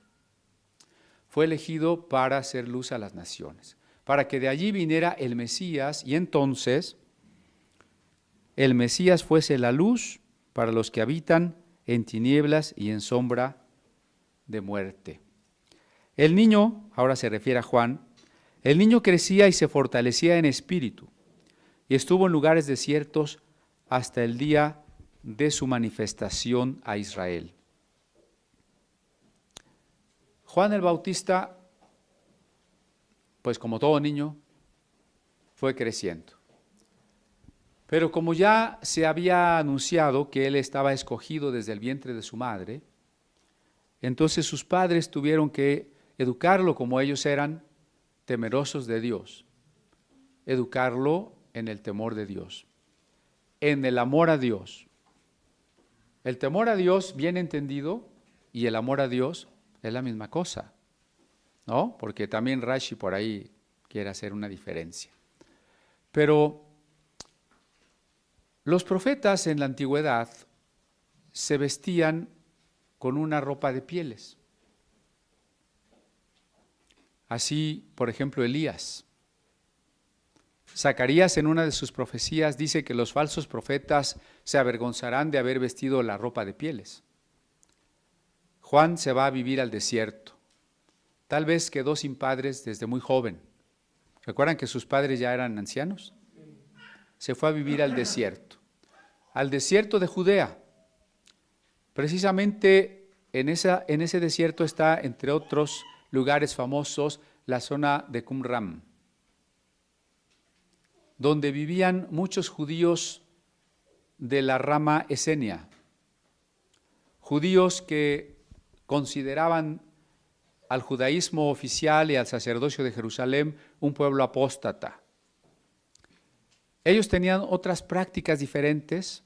Fue elegido para hacer luz a las naciones, para que de allí viniera el Mesías, y entonces el Mesías fuese la luz para los que habitan en tinieblas y en sombra de muerte. El niño, ahora se refiere a Juan, el niño crecía y se fortalecía en espíritu, y estuvo en lugares desiertos hasta el día de su manifestación a Israel. Juan el Bautista, pues como todo niño, fue creciendo. Pero como ya se había anunciado que él estaba escogido desde el vientre de su madre, entonces sus padres tuvieron que educarlo como ellos eran temerosos de Dios, educarlo en el temor de Dios, en el amor a Dios. El temor a Dios, bien entendido, y el amor a Dios es la misma cosa, ¿no? Porque también Rashi por ahí quiere hacer una diferencia. Pero los profetas en la antigüedad se vestían con una ropa de pieles. Así, por ejemplo, Elías. Zacarías en una de sus profecías dice que los falsos profetas se avergonzarán de haber vestido la ropa de pieles. Juan se va a vivir al desierto. Tal vez quedó sin padres desde muy joven. ¿Recuerdan que sus padres ya eran ancianos? Se fue a vivir al desierto de Judea. Precisamente en ese desierto está, entre otros lugares famosos, la zona de Qumran, donde vivían muchos judíos de la rama esenia, judíos que consideraban al judaísmo oficial y al sacerdocio de Jerusalén un pueblo apóstata. Ellos tenían otras prácticas diferentes,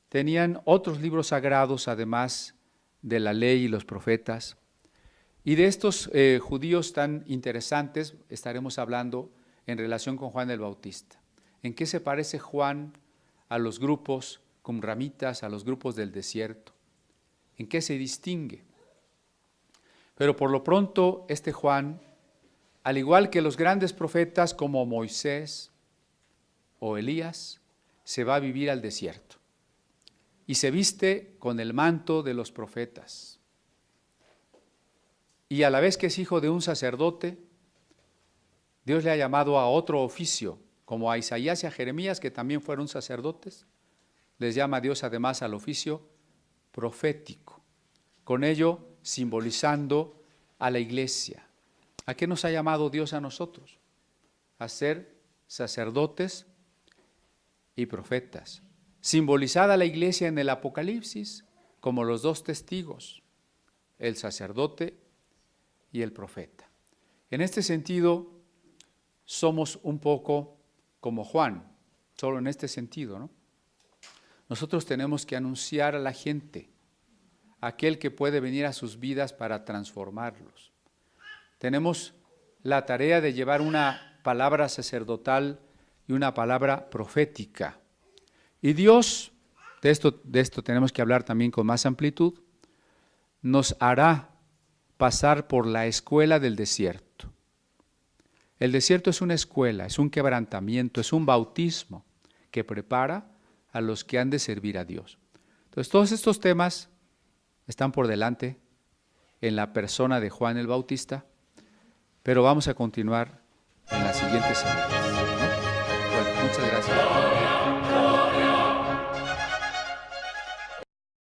tenían otros libros sagrados además de la ley y los profetas. Y de estos judíos tan interesantes estaremos hablando en relación con Juan el Bautista. ¿En qué se parece Juan a los grupos qumramitas, a los grupos del desierto? ¿En qué se distingue? Pero por lo pronto este Juan, al igual que los grandes profetas como Moisés o Elías, se va a vivir al desierto y se viste con el manto de los profetas. Y a la vez que es hijo de un sacerdote, Dios le ha llamado a otro oficio, como a Isaías y a Jeremías, que también fueron sacerdotes. Les llama Dios además al oficio profético, con ello simbolizando a la iglesia. ¿A qué nos ha llamado Dios a nosotros? A ser sacerdotes y profetas. Simbolizada la iglesia en el Apocalipsis como los dos testigos, el sacerdote y el profeta. En este sentido, somos un poco como Juan, solo en este sentido, ¿no? Nosotros tenemos que anunciar a la gente, aquel que puede venir a sus vidas para transformarlos. Tenemos la tarea de llevar una palabra sacerdotal y una palabra profética. Y Dios, de esto tenemos que hablar también con más amplitud, nos hará pasar por la escuela del desierto. El desierto es una escuela, es un quebrantamiento, es un bautismo que prepara a los que han de servir a Dios. Entonces, todos estos temas están por delante en la persona de Juan el Bautista, pero vamos a continuar en las siguientes semanas, ¿no? Bueno, muchas gracias.